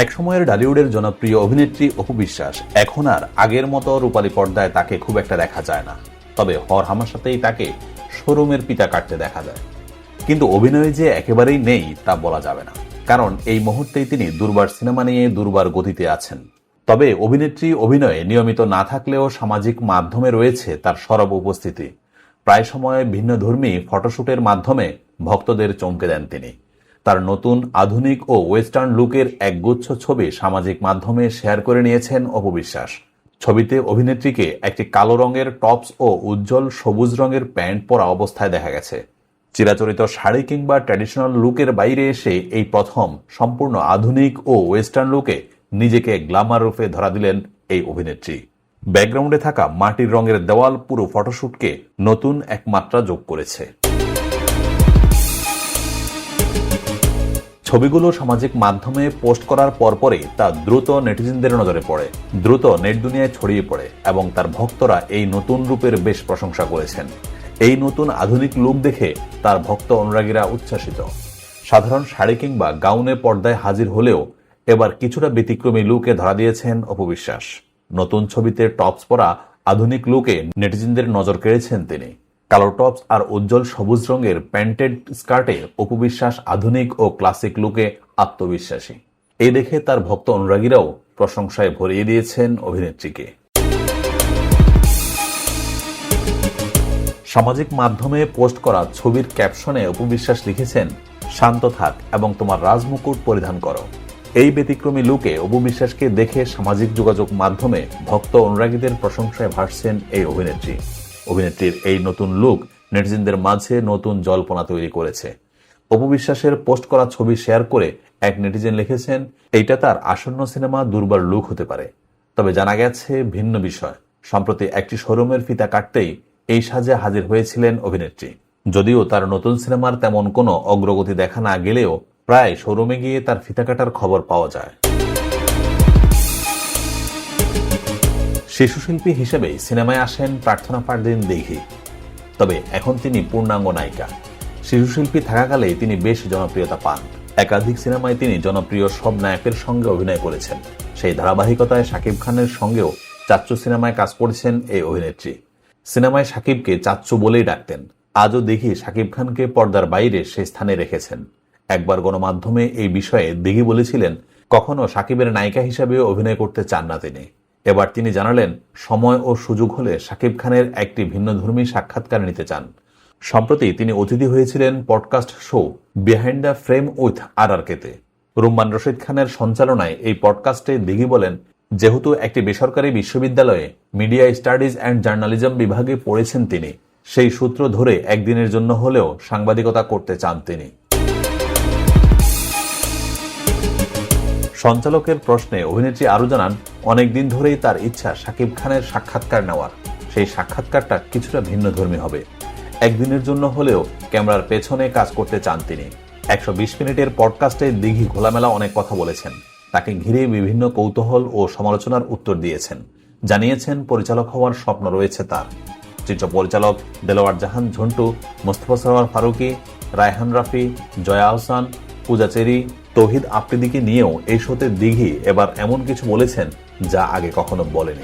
এক সময়ের ঢালিউডের জনপ্রিয় অভিনেত্রী অপু বিশ্বাস এখন আর আগের মতো রূপালী পর্দায় তাকে খুব একটা দেখা যায় না। তবে হর হামেশাতেই তাকে শোরুমের পিতা কাটতে দেখা যায়। কিন্তু অভিনয় যে একেবারেই নেই তা বলা যাবে না, কারণ এই মুহূর্তেই তিনি দুর্বার সিনেমা নিয়ে দুর্বার গতিতে আছেন। তবে অভিনেত্রী অভিনয়ে নিয়মিত না থাকলেও সামাজিক মাধ্যমে রয়েছে তার সরব উপস্থিতি। প্রায় সময় ভিন্নধর্মী ফটোশুটের মাধ্যমে ভক্তদের চমকে দেন তিনি। তার নতুন আধুনিক ও ওয়েস্টার্ন লুকের একগুচ্ছ ছবি সামাজিক মাধ্যমে শেয়ার করে নিয়েছেন অপু বিশ্বাস। ছবিতে অভিনেত্রীকে একটি কালো রঙের টপস ও উজ্জ্বল সবুজ রঙের প্যান্ট পরা অবস্থায় দেখা গেছে। চিরাচরিত শাড়ি কিংবা ট্র্যাডিশনাল লুকের বাইরে এসে এই প্রথম সম্পূর্ণ আধুনিক ও ওয়েস্টার্ন লুকে নিজেকে গ্ল্যামার রূপে ধরা দিলেন এই অভিনেত্রী। ব্যাকগ্রাউন্ডে থাকা মাটির রঙের দেওয়াল পুরো ফটোশুটকে নতুন এক মাত্রা যোগ করেছে। ছবিগুলো সামাজিক মাধ্যমে পোস্ট করার পরপরই তা দ্রুত নেটিজেনদের নজরে পড়ে, দ্রুত নেট দুনিয়ায় ছড়িয়ে পড়ে এবং তার ভক্তরা এই নতুন রূপের বেশ প্রশংসা করেছেন। এই নতুন আধুনিক লুক দেখে তার ভক্ত অনুরাগীরা উচ্ছ্বাসিত। সাধারণ শাড়ি কিংবা গাউনে পর্দায় হাজির হলেও এবার কিছুটা ব্যতিক্রমী লুকে ধরা দিয়েছেন অপু বিশ্বাস। নতুন ছবিতে টপস পরা আধুনিক লুকে নেটিজেনদের নজর কেড়েছেন তিনি। কালো টপস আর উজ্জ্বল সবুজ রঙের প্যান্টেড স্কার্টে অপু বিশ্বাস আধুনিক ও ক্লাসিক লুকে আত্মবিশ্বাসী। এই দেখে তার ভক্ত অনুরাগীরাও প্রশংসায় ভরিয়ে দিয়েছেন অভিনেত্রীকে। সামাজিক মাধ্যমে পোস্ট করা ছবির ক্যাপশনে অপু বিশ্বাস লিখেছেন, শান্ত থাক এবং তোমার রাজমুকুট পরিধান করো। এই ব্যতিক্রমী লুকে অপু বিশ্বাসকে দেখে সামাজিক যোগাযোগ মাধ্যমে ভক্ত অনুরাগীদের প্রশংসায় ভাসছেন এই অভিনেত্রী। অভিনেত্রীর এই নতুন লুক নেটিজেনদের মাঝে নতুন জল্পনা তৈরি করেছে। অপু বিশ্বাসের পোস্ট করা ছবি শেয়ার করে এক নেটিজেন লিখেছেন, এইটা তার আসন্ন সিনেমা দুর্বার লুক হতে পারে। তবে জানা গেছে ভিন্ন বিষয়। সম্প্রতি একটি শোরুমের ফিতা কাটতেই এই সাজে হাজির হয়েছিলেন অভিনেত্রী। যদিও তার নতুন সিনেমার তেমন কোনো অগ্রগতি দেখা না গেলেও প্রায় শোরুমে গিয়ে তার ফিতা কাটার খবর পাওয়া যায়। শিশুশিল্পী হিসেবেই সিনেমায় আসেন প্রার্থনা পারদিন দিঘি। তবে এখন তিনি পূর্ণাঙ্গ নায়িকা। শিশুশিল্পী থাকাকালেই তিনি বেশ জনপ্রিয়তা পান। একাধিক সিনেমায় তিনি জনপ্রিয় সব নায়কের সঙ্গে অভিনয় করেছেন। সেই ধারাবাহিকতায় শাকিব খানের সঙ্গেও চাচ্চু সিনেমায় কাজ করেছেন এই অভিনেত্রী। সিনেমায় শাকিবকে চাচ্চু বলেই ডাকতেন। আজও দেখি শাকিব খানকে পর্দার বাইরে সেই স্থানে রেখেছেন। একবার গণমাধ্যমে এই বিষয়ে দিঘি বলেছিলেন, কখনো শাকিবের নায়িকা হিসেবে অভিনয় করতে চান না তিনি। এবার তিনি জানালেন, সময় ও সুযোগ হলে শাকিব খানের একটি ভিন্নধর্মী সাক্ষাৎকার নিতে চান। সম্প্রতি তিনি অতিথি হয়েছিলেন podcast show behind the frame with RRK-তে। রুম্মান রশিদ খানের সঞ্চালনায় এই পডকাস্টে দিঘি বলেন, যেহেতু একটি বেসরকারি বিশ্ববিদ্যালয়ে মিডিয়া স্টাডিজ অ্যান্ড জার্নালিজম বিভাগে পড়েছেন তিনি, সেই সূত্র ধরে একদিনের জন্য হলেও সাংবাদিকতা করতে চান তিনি। সঞ্চালকের প্রশ্নে অভিনেত্রী আরও জানান, অনেকদিন ধরেই তার ইচ্ছা শাকিব খানের সাক্ষাৎকার নেওয়ার। সেই সাক্ষাৎকারটা কিছুটা ভিন্নধর্মী হবে। একদিনের জন্য হলেও ক্যামেরার পেছনে কাজ করতে চান তিনি। 120 মিনিটের পডকাস্টে দিঘি খোলামেলা অনেক কথা বলেছেন। তাকে ঘিরে বিভিন্ন কৌতূহল ও সমালোচনার উত্তর দিয়েছেন। জানিয়েছেন পরিচালক হওয়ার স্বপ্ন রয়েছে তার। চিত্র পরিচালক দেলোয়ার জাহান ঝন্টু, মোস্তফা সরোয়ার ফারুকী, রায়হান রাফি, জয়া আহসান, পূজা চেরি, তৌহিদ আফ্রিদিকে নিয়েও এই শোতে দিঘি এবার এমন কিছু বলেছেন যা আগে কখনো বলেনি।